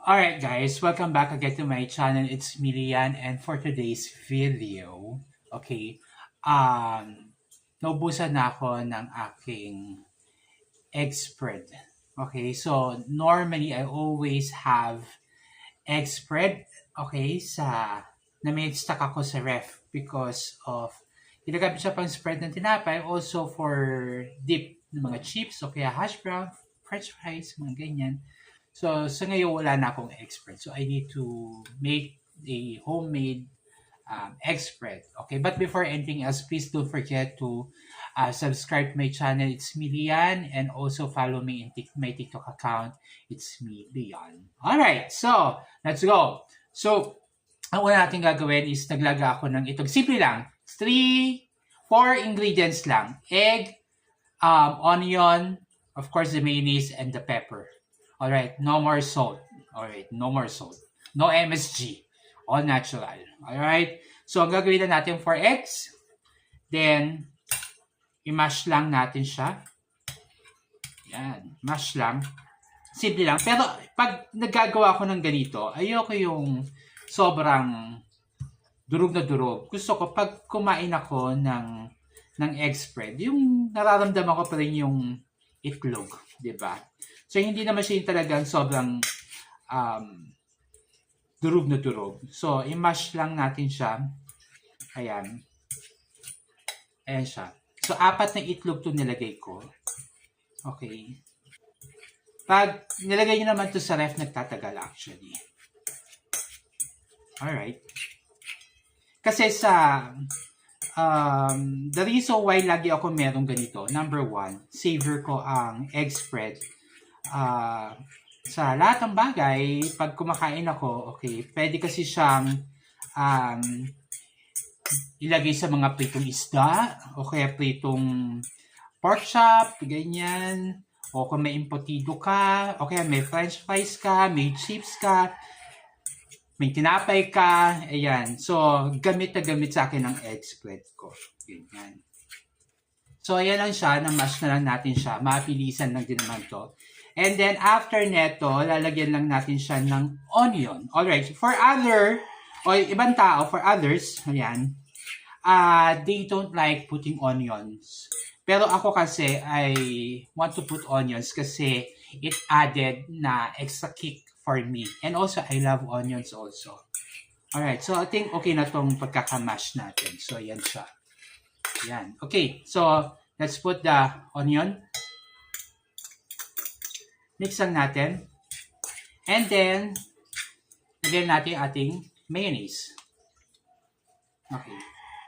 Alright guys, welcome back again to my channel. It's Milian and for today's video, okay, naubusan na ako ng aking egg spread. Okay, so normally I always have egg spread, okay, na may stock ako sa ref because of ginagamit siya pang spread ng tinapay, also for dip ng mga chips o kaya hash brown, french fries, mga ganyan. So, sa ngayon wala na akong egg spread. So, I need to make a homemade egg spread. Okay, but before anything else, please don't forget to subscribe to my channel. It's me, Lian, and also follow me in my TikTok account. It's me, Lian. Alright, so, let's go. So, ang una natin gagawin is naglaga ako ng itong. Simple lang. 4 ingredients lang. Egg, onion, of course, the mayonnaise, and the pepper. Alright, no more salt. Alright, no more salt. No MSG. All natural. Alright? So, ang gagawin na natin for eggs, then, i-mash lang natin siya. Yan, mash lang. Simple lang. Pero, pag nagagawa ko ng ganito, ayoko yung sobrang durog na durog. Gusto ko, pag kumain ako ng egg spread, yung nararamdaman ko pa rin yung itlog. Diba? So, hindi naman siya yung talagang sobrang durog na durog. So, i-mash lang natin siya. Ayan. Ayan siya. So, 4 na itlog to nilagay ko. Okay. Pag nilagay nyo naman to sa ref, nagtatagal actually. Alright. Kasi the reason why lagi ako merong ganito, number 1, savor ko ang egg spread. Sa lahat ng bagay, pag kumakain ako, okay, pwede kasi siyang ilagay sa mga pritong isda, o kaya pritong pork chop, ganyan, o kung may impotido ka, o kaya may french fries ka, may chips ka, may tinapay ka, ayan. So, gamit na gamit sa akin ang egg spread ko. Ganyan. So, ayan lang siya, na-mash na lang natin siya. Mapilisan lang din naman to. And then, after neto, lalagyan lang natin siya ng onion. Alright, for ibang tao, for others, ayan, they don't like putting onions. Pero ako kasi, I want to put onions kasi it added na extra kick for me. And also, I love onions also. Alright, so I think okay na tong pagkakamash natin. So, ayan siya. Yan. Okay, so let's put the onion. Mix lang natin. And then, lagyan natin ating mayonnaise. Okay.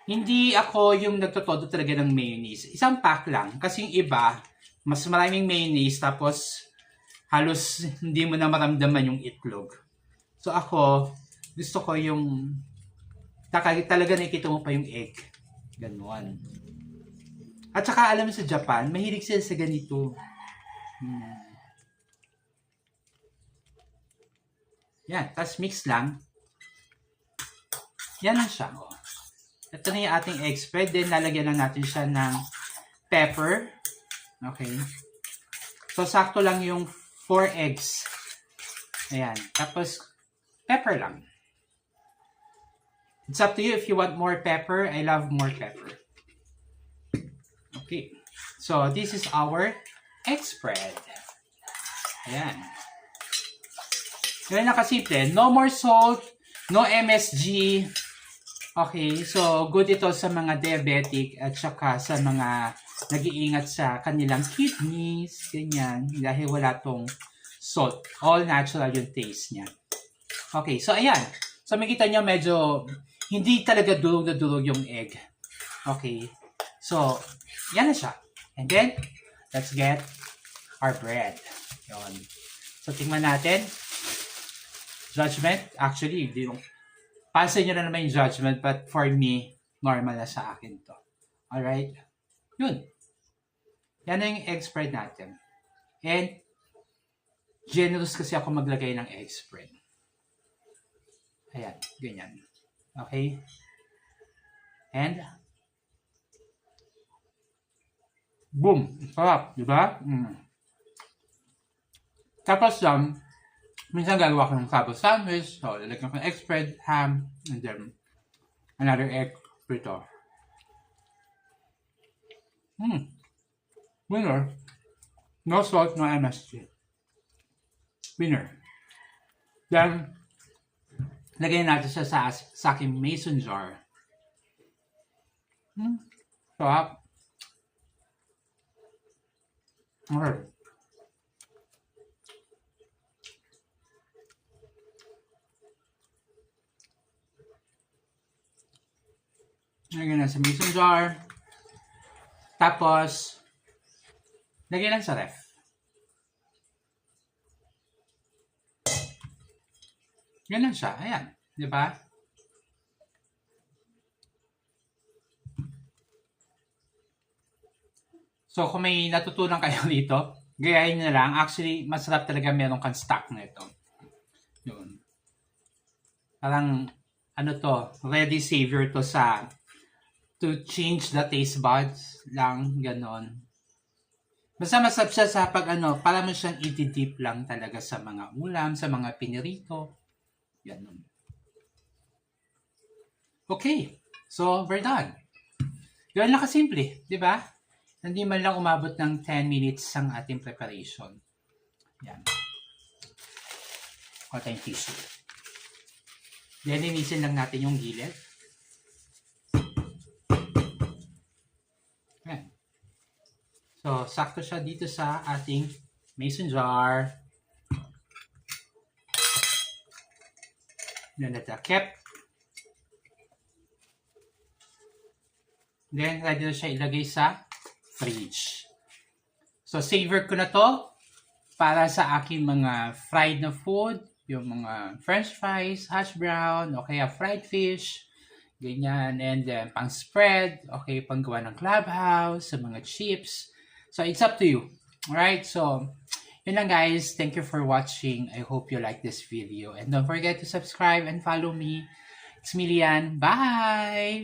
Hindi ako yung nagtotodo talaga ng mayonnaise. Isang pack lang. Kasi yung iba, mas maraming mayonnaise tapos halos hindi mo na maramdaman yung itlog. So ako, gusto ko yung talaga nakikita mo pa yung egg. Ganon. At saka alam mo sa Japan, mahilig sila sa ganito. Yan, tapos mix lang. Yan lang siya. Oh. Ito na yung ating egg spread. Then, lalagyan na natin siya ng pepper. Okay. So, sakto lang yung 4 eggs. Ayan. Tapos, pepper lang. It's up to you if you want more pepper. I love more pepper. Okay. So, this is our egg spread. Ayan. Ganyan na kasimple. No more salt. No MSG. Okay. So, good ito sa mga diabetic at saka sa mga nag-iingat sa kanilang kidneys. Ganyan. Dahil wala tong salt. All natural yung taste niya. Okay. So, ayan. So, makita nyo medyo hindi talaga durog na durog yung egg. Okay. So, yan na siya. And then, let's get our bread. Yun. So, tingnan natin. Judgment. Actually, pasa nyo na naman yung judgment, but for me, normal na sa akin to. Alright? Yun. Yan na yung egg spread natin. And, generous kasi ako maglagay ng egg spread. Ayan. Ganyan. Okay? And, boom! Sarap, di ba? Tapos Minsan gagawa ko ng sabo sandwich. So, lalagyan ko ng egg spread, ham, and then another egg frito. Winner. No salt, no MSG. Winner. Then, lagyan natin siya sa aking mason jar. Sarap. Okay. Lagyan na sa mason jar. Tapos, lagyan lang sa ref. Yan lang siya. Ayan. Di ba? So, kung may natutunan kayo dito, gayahin nyo lang. Actually, masarap talaga meron kang stock na ito. Yun. Parang, ano to, ready savior to to change the taste buds lang, ganon. Basta masarap siya sa para mo siyang i-dip lang talaga sa mga ulam, sa mga pinirito. Ganon. Okay. So, we're done. Yun lang kasimple, di ba? Hindi man lang umabot ng 10 minutes ang ating preparation. Yan. O tayong tissue. Then, linisin lang natin yung gilid. Yan. So, sakto siya dito sa ating mason jar. Yan natin kept. Then, ready na siya ilagay sa fridge. So, savor ko na to para sa aking mga fried na food, yung mga french fries, hash brown, o kaya fried fish, ganyan, and then pang spread, okay, pang gawa ng clubhouse, sa mga chips. So, it's up to you. Alright, so, yun lang guys. Thank you for watching. I hope you like this video. And don't forget to subscribe and follow me. It's Milian. Bye!